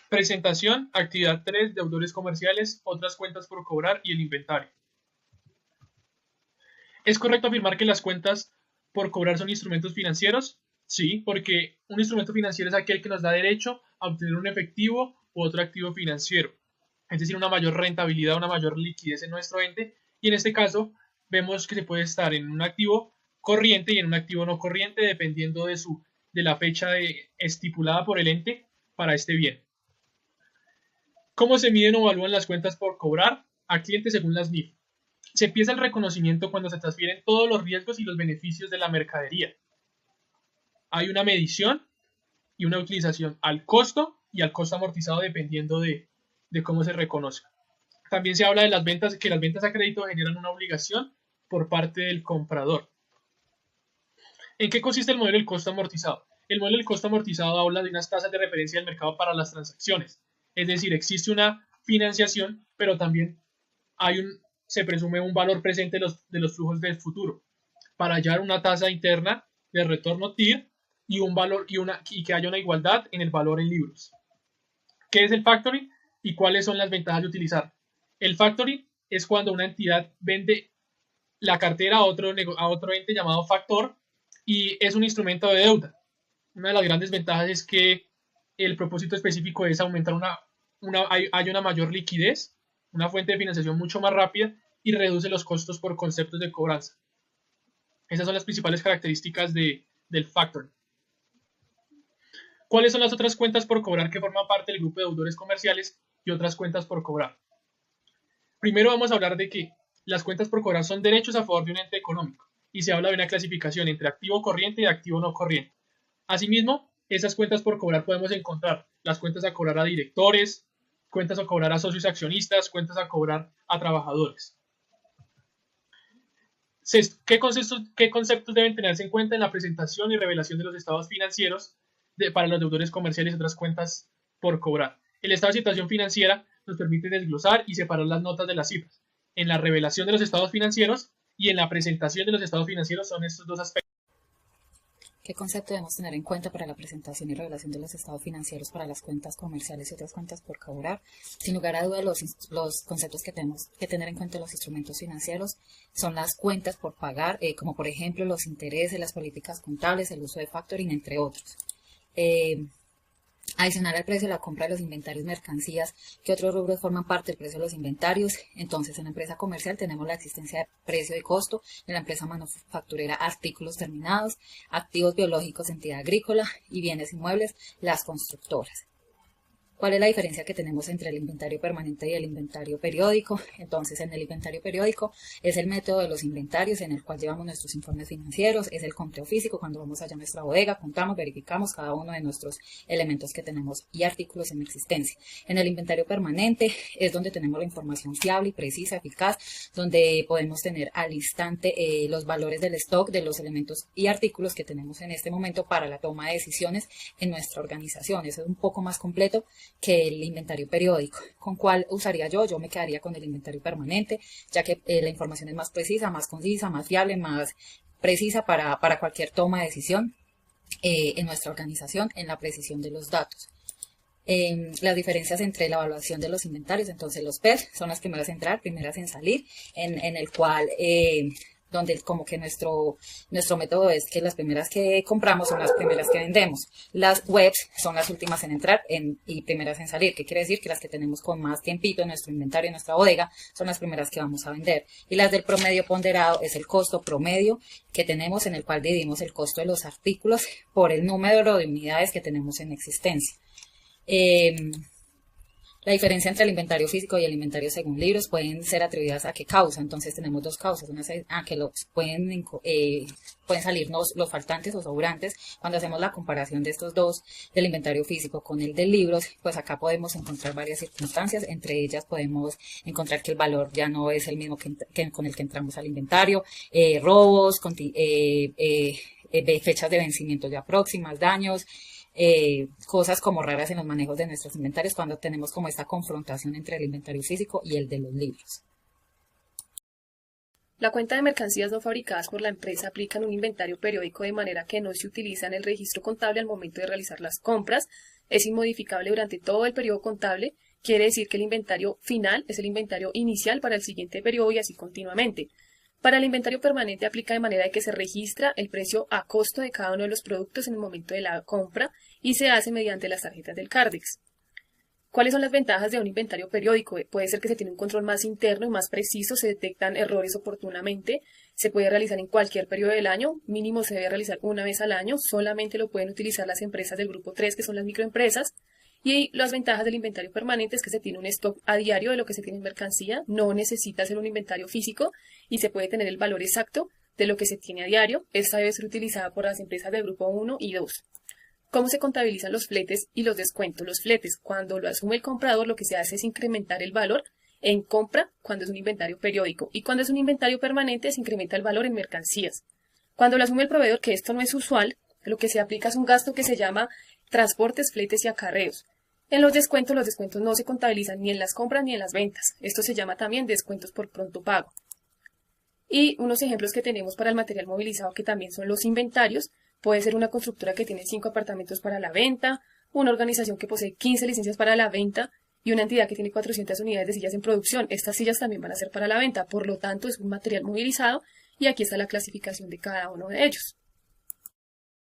Presentación, actividad 3, deudores comerciales, otras cuentas por cobrar y el inventario. ¿Es correcto afirmar que las cuentas por cobrar son instrumentos financieros? Sí, porque un instrumento financiero es aquel que nos da derecho a obtener un efectivo u otro activo financiero, es decir, una mayor rentabilidad, una mayor liquidez en nuestro ente, y en este caso vemos que se puede estar en un activo corriente y en un activo no corriente dependiendo de la fecha estipulada por el ente para este bien. ¿Cómo se miden o evalúan las cuentas por cobrar a clientes según las NIF? Se empieza el reconocimiento cuando se transfieren todos los riesgos y los beneficios de la mercadería. Hay una medición y una utilización al costo y al costo amortizado dependiendo de cómo se reconoce. También se habla de las ventas, que las ventas a crédito generan una obligación por parte del comprador. ¿En qué consiste el modelo del costo amortizado? El modelo del costo amortizado habla de unas tasas de referencia del mercado para las transacciones. Es decir, existe una financiación, pero también se presume un valor presente de los flujos del futuro para hallar una tasa interna de retorno TIR y un valor y que haya una igualdad en el valor en libros. ¿Qué es el factoring y cuáles son las ventajas de utilizar? El factoring es cuando una entidad vende la cartera a otro ente llamado factor y es un instrumento de deuda. Una de las grandes ventajas es que el propósito específico es aumentar hay una mayor liquidez, una fuente de financiación mucho más rápida y reduce los costos por conceptos de cobranza. Esas son las principales características del factoring. ¿Cuáles son las otras cuentas por cobrar que forman parte del grupo de deudores comerciales y otras cuentas por cobrar? Primero vamos a hablar de que las cuentas por cobrar son derechos a favor de un ente económico y se habla de una clasificación entre activo corriente y activo no corriente. Asimismo, esas cuentas por cobrar podemos encontrar las cuentas a cobrar a directores, cuentas a cobrar a socios accionistas, cuentas a cobrar a trabajadores. ¿Qué conceptos deben tenerse en cuenta en la presentación y revelación de los estados financieros para los deudores comerciales y otras cuentas por cobrar? El estado de situación financiera nos permite desglosar y separar las notas de las cifras. En la revelación de los estados financieros y en la presentación de los estados financieros son estos dos aspectos. ¿Qué concepto debemos tener en cuenta para la presentación y revelación de los estados financieros para las cuentas comerciales y otras cuentas por cobrar? Sin lugar a dudas, los conceptos que tenemos que tener en cuenta en los instrumentos financieros son las cuentas por pagar, como por ejemplo los intereses, las políticas contables, el uso de factoring, entre otros. Adicional al precio de la compra de los inventarios mercancías, ¿qué otros rubros forman parte del precio de los inventarios? Entonces, en la empresa comercial tenemos la existencia de precio de costo, en la empresa manufacturera artículos terminados, activos biológicos, entidad agrícola y bienes inmuebles, las constructoras. ¿Cuál es la diferencia que tenemos entre el inventario permanente y el inventario periódico? Entonces, en el inventario periódico es el método de los inventarios en el cual llevamos nuestros informes financieros, es el conteo físico, cuando vamos allá a nuestra bodega, contamos, verificamos cada uno de nuestros elementos que tenemos y artículos en existencia. En el inventario permanente es donde tenemos la información fiable y precisa, eficaz, donde podemos tener al instante los valores del stock de los elementos y artículos que tenemos en este momento para la toma de decisiones en nuestra organización. Eso es un poco más completo que el inventario periódico. ¿Con cuál usaría yo? Yo me quedaría con el inventario permanente, ya que la información es más precisa, más concisa, más fiable, más precisa para cualquier toma de decisión en nuestra organización, en la precisión de los datos. Las diferencias entre la evaluación de los inventarios, entonces los PER son las primeras en entrar, primeras en salir, en el cual donde como que nuestro método es que las primeras que compramos son las primeras que vendemos. Las webs son las últimas en entrar y primeras en salir, que quiere decir que las que tenemos con más tiempito en nuestro inventario, en nuestra bodega, son las primeras que vamos a vender. Y las del promedio ponderado es el costo promedio que tenemos, en el cual dividimos el costo de los artículos por el número de unidades que tenemos en existencia. La diferencia entre el inventario físico y el inventario según libros pueden ser atribuidas a qué causa. Entonces tenemos dos causas. Una es a que pueden salirnos los faltantes o sobrantes. Cuando hacemos la comparación de estos dos, del inventario físico con el de libros, pues acá podemos encontrar varias circunstancias. Entre ellas podemos encontrar que el valor ya no es el mismo que con el que entramos al inventario, robos, fechas de vencimiento ya próximas, daños, cosas como raras en los manejos de nuestros inventarios cuando tenemos como esta confrontación entre el inventario físico y el de los libros. La cuenta de mercancías no fabricadas por la empresa aplica en un inventario periódico de manera que no se utiliza en el registro contable al momento de realizar las compras. es inmodificable durante todo el periodo contable, quiere decir que el inventario final es el inventario inicial para el siguiente periodo y así continuamente. Para el inventario permanente aplica de manera de que se registra el precio a costo de cada uno de los productos en el momento de la compra y se hace mediante las tarjetas del Cardex. ¿Cuáles son las ventajas de un inventario periódico? Puede ser que se tiene un control más interno y más preciso, se detectan errores oportunamente, se puede realizar en cualquier periodo del año, mínimo se debe realizar una vez al año, solamente lo pueden utilizar las empresas del grupo 3, que son las microempresas, y las ventajas del inventario permanente es que se tiene un stock a diario de lo que se tiene en mercancía, no necesita hacer un inventario físico y se puede tener el valor exacto de lo que se tiene a diario. Esta debe ser utilizada por las empresas del grupo 1 y 2. ¿Cómo se contabilizan los fletes y los descuentos? Los fletes, cuando lo asume el comprador, lo que se hace es incrementar el valor en compra cuando es un inventario periódico, y cuando es un inventario permanente se incrementa el valor en mercancías. Cuando lo asume el proveedor, que esto no es usual, lo que se aplica es un gasto que se llama transportes, fletes y acarreos. En los descuentos no se contabilizan ni en las compras ni en las ventas. Esto se llama también descuentos por pronto pago. Y unos ejemplos que tenemos para el material movilizado, que también son los inventarios. Puede ser una constructora que tiene 5 apartamentos para la venta, una organización que posee 15 licencias para la venta y una entidad que tiene 400 unidades de sillas en producción. Estas sillas también van a ser para la venta, por lo tanto es un material movilizado y aquí está la clasificación de cada uno de ellos.